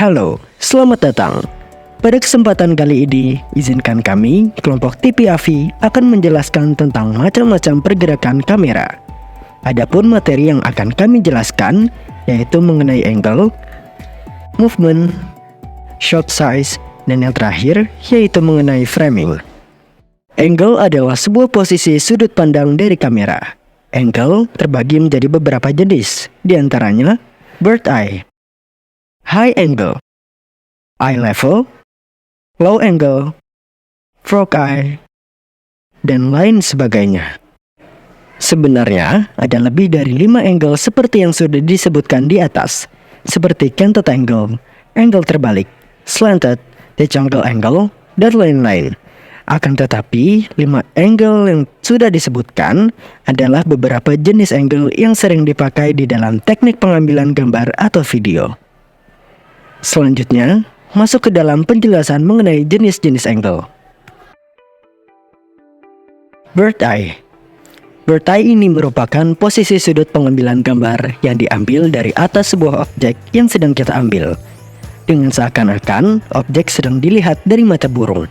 Halo, selamat datang. Pada kesempatan kali ini, izinkan kami, kelompok TPAV, akan menjelaskan tentang macam-macam pergerakan kamera. Adapun materi yang akan kami jelaskan, yaitu mengenai angle, movement, shot size, dan yang terakhir, yaitu mengenai framing. Angle adalah sebuah posisi sudut pandang dari kamera. Angle terbagi menjadi beberapa jenis, diantaranya bird eye, high angle, eye level, low angle, frog eye, dan lain sebagainya. Sebenarnya, ada lebih dari 5 angle seperti yang sudah disebutkan di atas, seperti canted angle, angle terbalik, slanted, decangle angle, dan lain-lain. Akan tetapi, 5 angle yang sudah disebutkan adalah beberapa jenis angle yang sering dipakai di dalam teknik pengambilan gambar atau video. Selanjutnya, masuk ke dalam penjelasan mengenai jenis-jenis angle. Bird eye. Bird eye ini merupakan posisi sudut pengambilan gambar yang diambil dari atas sebuah objek yang sedang kita ambil, dengan seakan-akan objek sedang dilihat dari mata burung.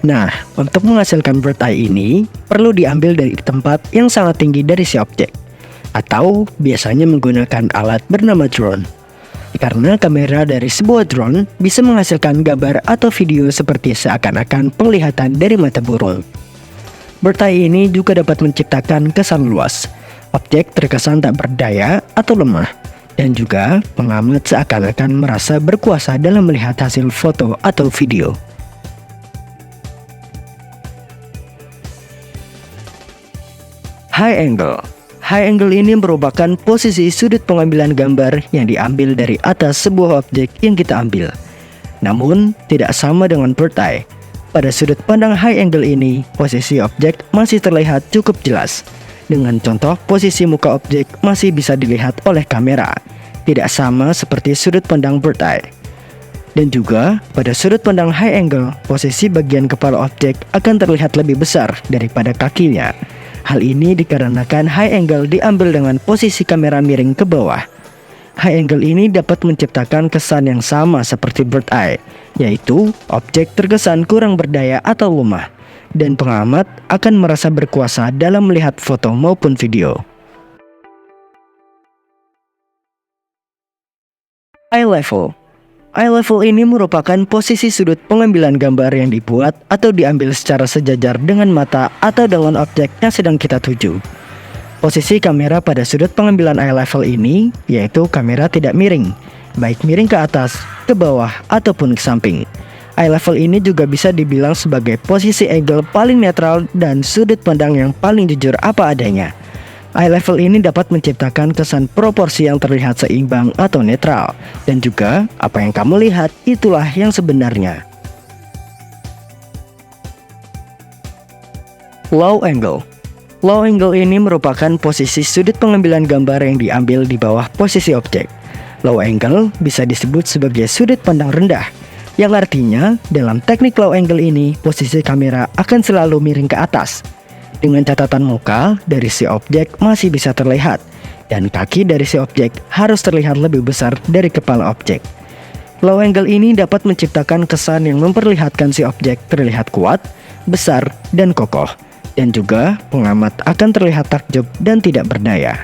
Nah, untuk menghasilkan bird eye ini, perlu diambil dari tempat yang sangat tinggi dari si objek, atau biasanya menggunakan alat bernama drone. Karena kamera dari sebuah drone bisa menghasilkan gambar atau video seperti seakan-akan penglihatan dari mata burung. Bird eye ini juga dapat menciptakan kesan luas, objek terkesan tak berdaya atau lemah, dan juga pengamat seakan-akan merasa berkuasa dalam melihat hasil foto atau video. High angle. High angle ini merupakan posisi sudut pengambilan gambar yang diambil dari atas sebuah objek yang kita ambil. Namun, tidak sama dengan bird eye. Pada sudut pandang high angle ini, posisi objek masih terlihat cukup jelas. Dengan contoh, posisi muka objek masih bisa dilihat oleh kamera. Tidak sama seperti sudut pandang bird eye. Dan juga, pada sudut pandang high angle, posisi bagian kepala objek akan terlihat lebih besar daripada kakinya. Hal ini dikarenakan high angle diambil dengan posisi kamera miring ke bawah. High angle ini dapat menciptakan kesan yang sama seperti bird eye, yaitu objek terkesan kurang berdaya atau lemah, dan pengamat akan merasa berkuasa dalam melihat foto maupun video. Eye level. Eye level ini merupakan posisi sudut pengambilan gambar yang dibuat atau diambil secara sejajar dengan mata atau dengan objek yang sedang kita tuju. Posisi kamera pada sudut pengambilan eye level ini yaitu kamera tidak miring, baik miring ke atas, ke bawah, ataupun ke samping. Eye level ini juga bisa dibilang sebagai posisi angle paling netral dan sudut pandang yang paling jujur apa adanya. Eye level ini dapat menciptakan kesan proporsi yang terlihat seimbang atau netral, dan juga apa yang kamu lihat itulah yang sebenarnya. Low angle. Low angle ini merupakan posisi sudut pengambilan gambar yang diambil di bawah posisi objek. Low angle bisa disebut sebagai sudut pandang rendah, yang artinya dalam teknik low angle ini posisi kamera akan selalu miring ke atas. Dengan catatan muka dari si objek masih bisa terlihat, dan kaki dari si objek harus terlihat lebih besar dari kepala objek. Low angle ini dapat menciptakan kesan yang memperlihatkan si objek terlihat kuat, besar, dan kokoh, dan juga pengamat akan terlihat takjub dan tidak berdaya.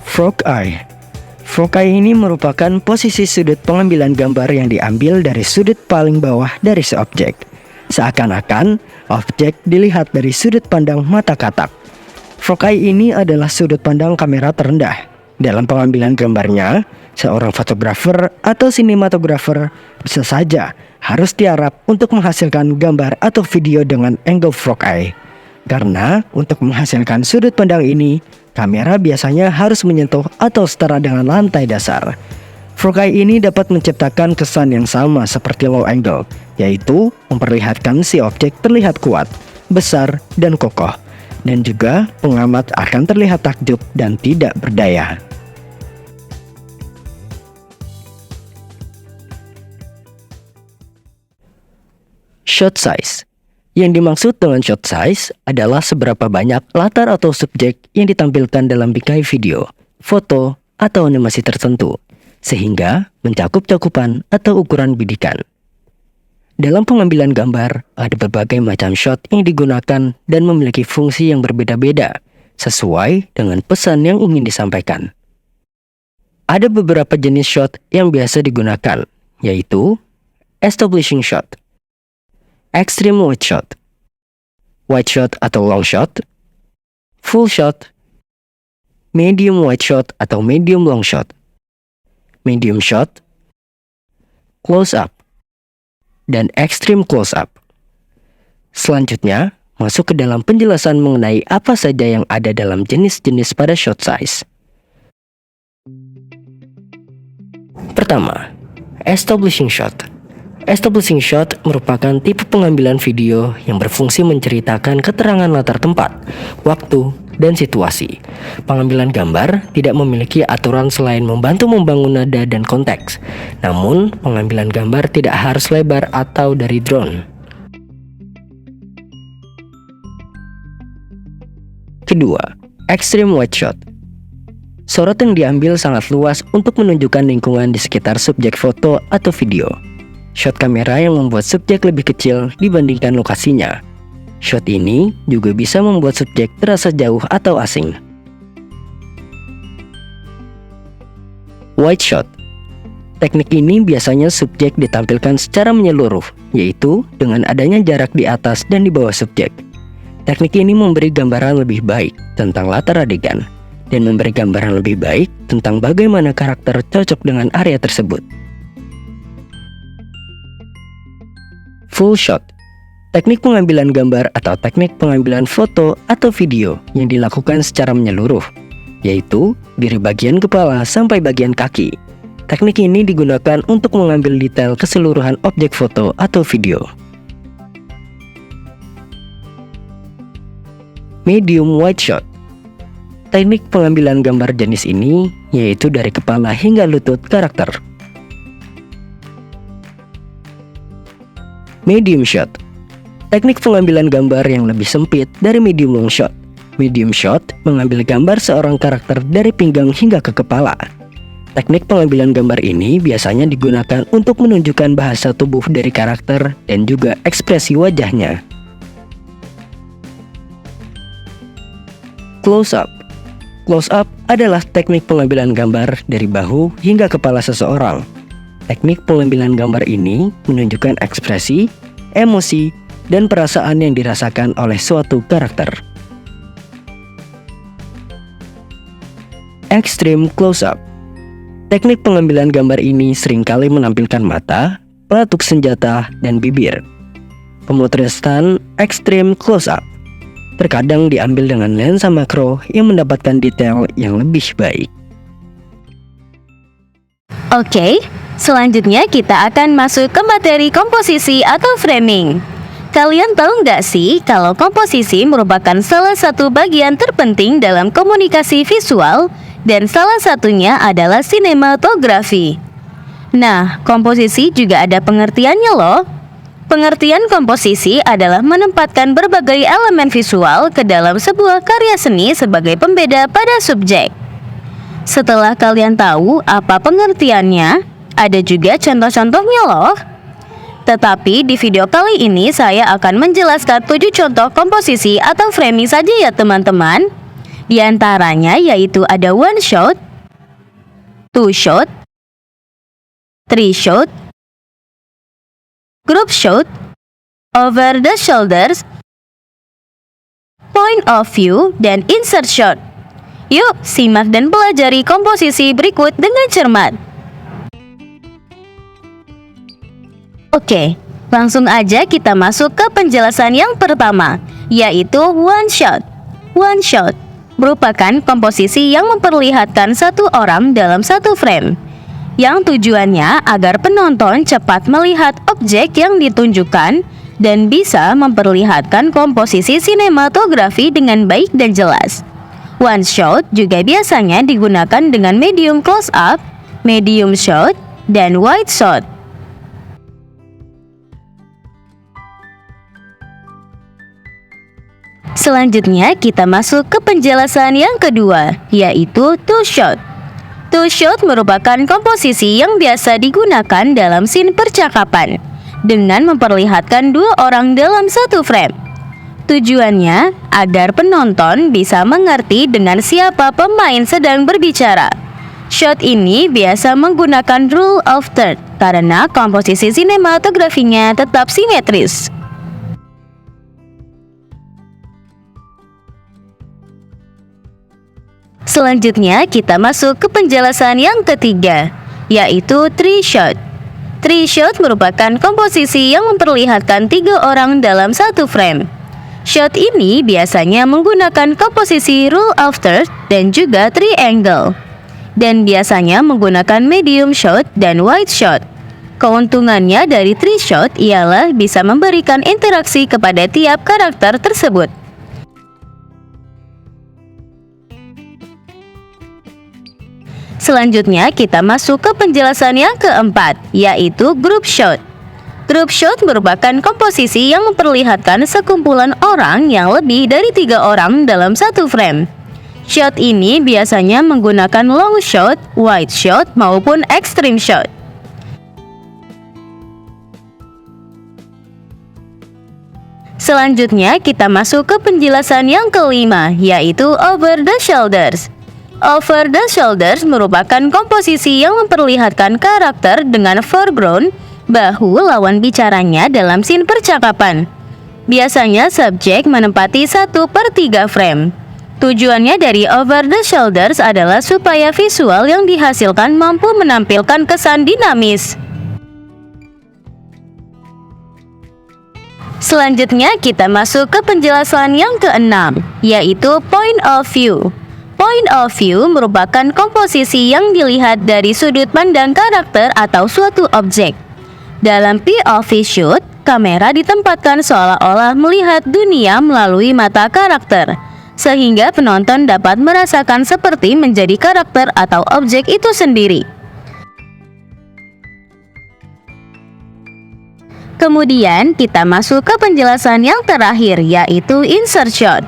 Frog eye. Frog eye ini merupakan posisi sudut pengambilan gambar yang diambil dari sudut paling bawah dari si objek. Seakan-akan objek dilihat dari sudut pandang mata katak. Frog eye ini adalah sudut pandang kamera terendah. Dalam pengambilan gambarnya, seorang fotografer atau sinematografer bisa saja harus tiarap untuk menghasilkan gambar atau video dengan angle frog eye. Karena untuk menghasilkan sudut pandang ini, kamera biasanya harus menyentuh atau setara dengan lantai dasar. Frog eye ini dapat menciptakan kesan yang sama seperti low angle, yaitu memperlihatkan si objek terlihat kuat, besar, dan kokoh, dan juga pengamat akan terlihat takjub dan tidak berdaya. Shot size. Yang dimaksud dengan shot size adalah seberapa banyak latar atau subjek yang ditampilkan dalam bingkai video, foto, atau animasi tertentu, sehingga mencakup cakupan atau ukuran bidikan. Dalam pengambilan gambar, ada berbagai macam shot yang digunakan dan memiliki fungsi yang berbeda-beda, sesuai dengan pesan yang ingin disampaikan. Ada beberapa jenis shot yang biasa digunakan, yaitu establishing shot, extreme wide shot atau long shot, full shot, medium wide shot atau medium long shot, medium shot, close up, dan extreme close up. Selanjutnya, masuk ke dalam penjelasan mengenai apa saja yang ada dalam jenis-jenis pada shot size. Pertama, establishing shot. Establishing shot merupakan tipe pengambilan video yang berfungsi menceritakan keterangan latar tempat, waktu, dan situasi. Pengambilan gambar tidak memiliki aturan selain membantu membangun nada dan konteks. Namun, pengambilan gambar tidak harus lebar atau dari drone. Kedua, extreme wide shot. Sorot yang diambil sangat luas untuk menunjukkan lingkungan di sekitar subjek foto atau video. Shot kamera yang membuat subjek lebih kecil dibandingkan lokasinya. Shot ini juga bisa membuat subjek terasa jauh atau asing. Wide shot. Teknik ini biasanya subjek ditampilkan secara menyeluruh, yaitu dengan adanya jarak di atas dan di bawah subjek. Teknik ini memberi gambaran lebih baik tentang latar adegan, dan memberi gambaran lebih baik tentang bagaimana karakter cocok dengan area tersebut. Full shot. Teknik pengambilan gambar atau teknik pengambilan foto atau video yang dilakukan secara menyeluruh, yaitu dari bagian kepala sampai bagian kaki. Teknik ini digunakan untuk mengambil detail keseluruhan objek foto atau video. Medium wide shot. Teknik pengambilan gambar jenis ini yaitu dari kepala hingga lutut karakter. Medium shot. Teknik pengambilan gambar yang lebih sempit dari medium long shot. Medium shot mengambil gambar seorang karakter dari pinggang hingga ke kepala. Teknik pengambilan gambar ini biasanya digunakan untuk menunjukkan bahasa tubuh dari karakter dan juga ekspresi wajahnya. Close up. Close up adalah teknik pengambilan gambar dari bahu hingga kepala seseorang. Teknik pengambilan gambar ini menunjukkan ekspresi, emosi, dan perasaan yang dirasakan oleh suatu karakter. Extreme close-up. Teknik pengambilan gambar ini seringkali menampilkan mata, pelatuk senjata, dan bibir. Pemotretan extreme close-up terkadang diambil dengan lensa makro yang mendapatkan detail yang lebih baik. Oke, selanjutnya kita akan masuk ke materi komposisi atau framing. Kalian tahu nggak sih kalau komposisi merupakan salah satu bagian terpenting dalam komunikasi visual dan salah satunya adalah sinematografi. Nah, komposisi juga ada pengertiannya loh. Pengertian komposisi adalah menempatkan berbagai elemen visual ke dalam sebuah karya seni sebagai pembeda pada subjek. Setelah kalian tahu apa pengertiannya, ada juga contoh-contohnya loh. Tetapi di video kali ini saya akan menjelaskan 7 contoh komposisi atau framing saja ya teman-teman. Di antaranya yaitu ada one shot, two shot, three shot, group shot, over the shoulders, point of view, dan insert shot. Yuk, simak dan pelajari komposisi berikut dengan cermat. Oke, langsung aja kita masuk ke penjelasan yang pertama, yaitu one shot. One shot merupakan komposisi yang memperlihatkan satu orang dalam satu frame, yang tujuannya agar penonton cepat melihat objek yang ditunjukkan dan bisa memperlihatkan komposisi sinematografi dengan baik dan jelas. One shot juga biasanya digunakan dengan medium close up, medium shot, dan wide shot. Selanjutnya kita masuk ke penjelasan yang kedua, yaitu two shot. Two shot merupakan komposisi yang biasa digunakan dalam scene percakapan dengan memperlihatkan dua orang dalam satu frame. Tujuannya agar penonton bisa mengerti dengan siapa pemain sedang berbicara. Shot ini biasa menggunakan rule of third karena komposisi sinematografinya tetap simetris. Selanjutnya kita masuk ke penjelasan yang ketiga, yaitu three shot. Three shot merupakan komposisi yang memperlihatkan tiga orang dalam satu frame. Shot ini biasanya menggunakan komposisi rule of third dan juga triangle, dan biasanya menggunakan medium shot dan wide shot. Keuntungannya dari three shot ialah bisa memberikan interaksi kepada tiap karakter tersebut. Selanjutnya kita masuk ke penjelasan yang keempat, yaitu group shot. Group shot merupakan komposisi yang memperlihatkan sekumpulan orang yang lebih dari 3 orang dalam satu frame. Shot ini biasanya menggunakan long shot, wide shot, maupun extreme shot. Selanjutnya kita masuk ke penjelasan yang kelima, yaitu over the shoulders. Over the shoulders merupakan komposisi yang memperlihatkan karakter dengan foreground, bahu lawan bicaranya dalam scene percakapan. Biasanya subjek menempati 1/3 frame. Tujuannya dari over the shoulders adalah supaya visual yang dihasilkan mampu menampilkan kesan dinamis. Selanjutnya kita masuk ke penjelasan yang keenam, yaitu point of view. Point of view merupakan komposisi yang dilihat dari sudut pandang karakter atau suatu objek. Dalam POV shoot, kamera ditempatkan seolah-olah melihat dunia melalui mata karakter, sehingga penonton dapat merasakan seperti menjadi karakter atau objek itu sendiri. Kemudian kita masuk ke penjelasan yang terakhir, yaitu insert shot.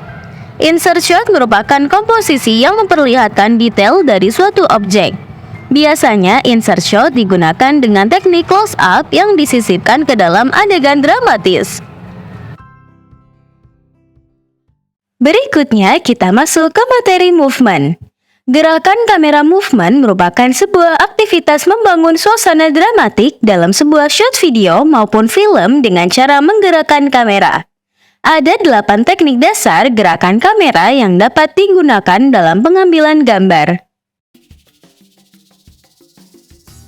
Insert shot merupakan komposisi yang memperlihatkan detail dari suatu objek. Biasanya insert shot digunakan dengan teknik close up yang disisipkan ke dalam adegan dramatis. Berikutnya kita masuk ke materi movement. Gerakan kamera movement merupakan sebuah aktivitas membangun suasana dramatik dalam sebuah shot video maupun film dengan cara menggerakkan kamera. Ada 8 teknik dasar gerakan kamera yang dapat digunakan dalam pengambilan gambar.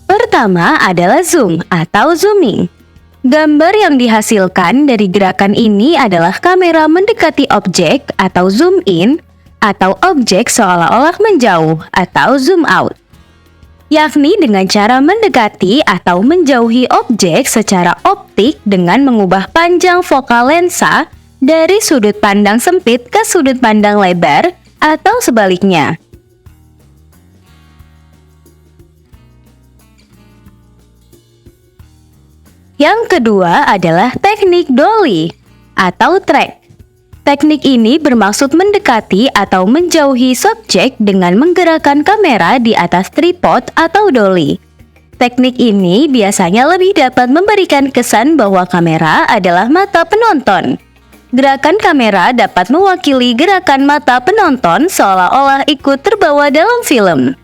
Pertama adalah zoom atau zooming. Gambar yang dihasilkan dari gerakan ini adalah kamera mendekati objek atau zoom in, atau objek seolah-olah menjauh atau zoom out. Yakni dengan cara mendekati atau menjauhi objek secara optik dengan mengubah panjang fokal lensa dari sudut pandang sempit ke sudut pandang lebar atau sebaliknya. Yang kedua adalah teknik dolly atau track. Teknik ini bermaksud mendekati atau menjauhi subjek dengan menggerakkan kamera di atas tripod atau dolly. Teknik ini biasanya lebih dapat memberikan kesan bahwa kamera adalah mata penonton. Gerakan kamera dapat mewakili gerakan mata penonton seolah-olah ikut terbawa dalam film.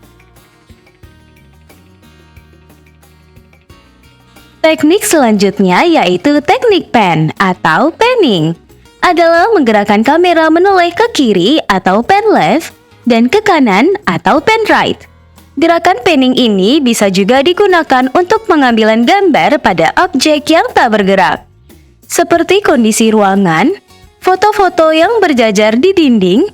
Teknik selanjutnya yaitu teknik pan atau panning. Adalah menggerakkan kamera menoleh ke kiri atau pan left dan ke kanan atau pan right. Gerakan panning ini bisa juga digunakan untuk pengambilan gambar pada objek yang tak bergerak, seperti kondisi ruangan, foto-foto yang berjajar di dinding,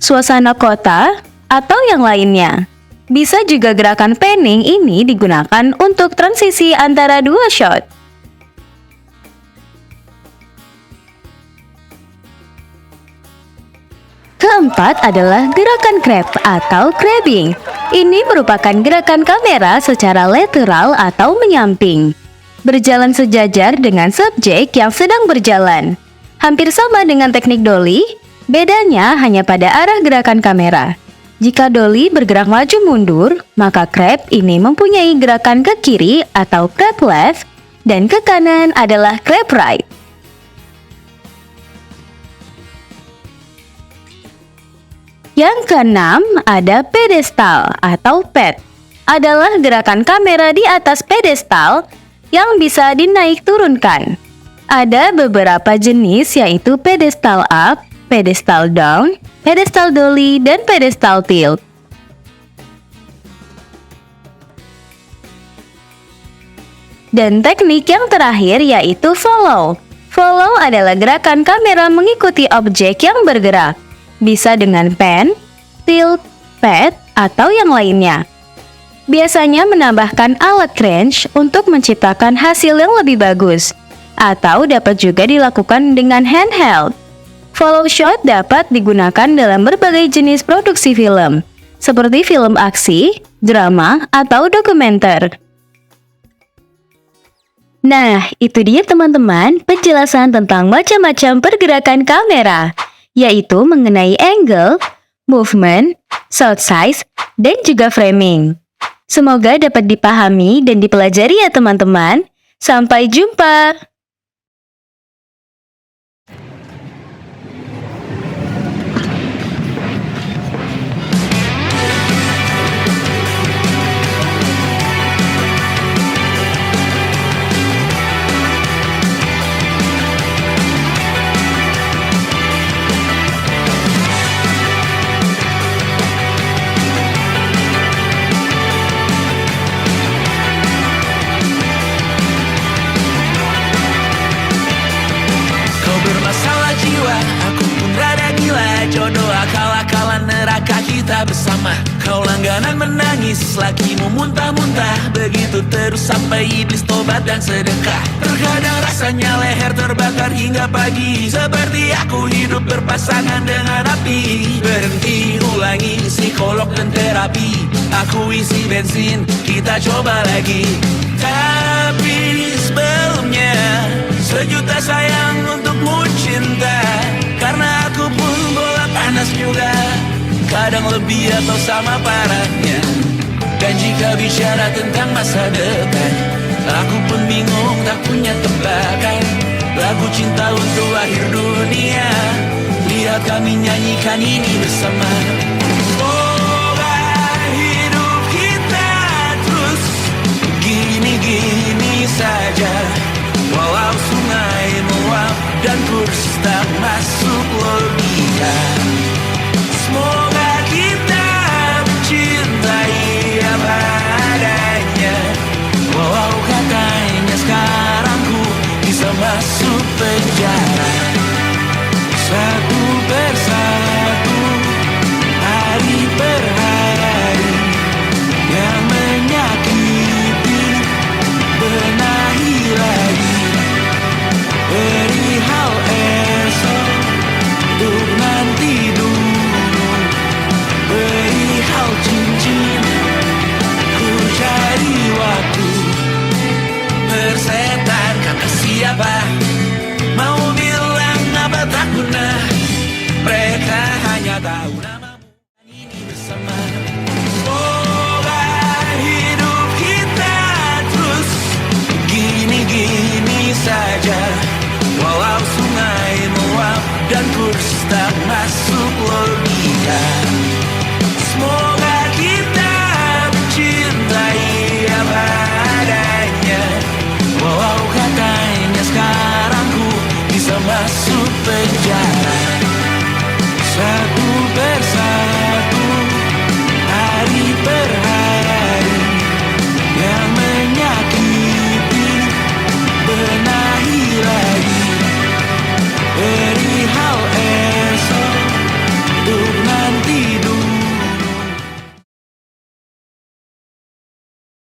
suasana kota, atau yang lainnya. Bisa juga gerakan panning ini digunakan untuk transisi antara dua shot. Keempat adalah gerakan crab atau crabbing. Ini merupakan gerakan kamera secara lateral atau menyamping, berjalan sejajar dengan subjek yang sedang berjalan. Hampir sama dengan teknik dolly, bedanya hanya pada arah gerakan kamera. Jika dolly bergerak maju mundur, maka crab ini mempunyai gerakan ke kiri atau crab left, dan ke kanan adalah crab right. Yang keenam ada pedestal atau pad. Adalah gerakan kamera di atas pedestal yang bisa dinaik turunkan. Ada beberapa jenis yaitu pedestal up, pedestal down, pedestal dolly, dan pedestal tilt. Dan teknik yang terakhir yaitu follow. Follow adalah gerakan kamera mengikuti objek yang bergerak. Bisa dengan pan, tilt, pad, atau yang lainnya. Biasanya menambahkan alat cranch untuk menciptakan hasil yang lebih bagus. Atau dapat juga dilakukan dengan handheld. Follow shot dapat digunakan dalam berbagai jenis produksi film, seperti film aksi, drama, atau dokumenter. Nah, itu dia teman-teman penjelasan tentang macam-macam pergerakan kamera, yaitu mengenai angle, movement, shot size, dan juga framing. Semoga dapat dipahami dan dipelajari ya teman-teman. Sampai jumpa! Jodoh akal-akalan neraka kita bersama. Kau langganan menangis, lakimu muntah-muntah. Begitu terus sampai iblis tobat dan sedekah. Terkadang rasanya leher terbakar hingga pagi. Seperti aku hidup berpasangan dengan api. Berhenti, ulangi psikolog dan terapi. Aku isi bensin, kita coba lagi. Tapi sebelumnya, sejuta sayang untukmu cinta. Karena aku pun bola panas juga, kadang lebih atau sama parahnya. Dan jika bicara tentang masa depan, aku pun bingung tak punya tebakan. Lagu cinta untuk akhir dunia, lihat kami nyanyikan ini bersama. Semoga hidup kita terus gini-gini saja. Walau sungai meluap dan kurs tak masuk logika. Semoga kita mencintai apa adanya. Walau katanya sekarang ku bisa masuk penjara. Satu persatu, hari per hari, yang menyakiti benahi lagi. Perihal esok, untuk nanti dulu. Perihal cincin, ku cari waktu. Persetan kata siapa, mau bilang apa tak guna. Mereka hanya tahu nama.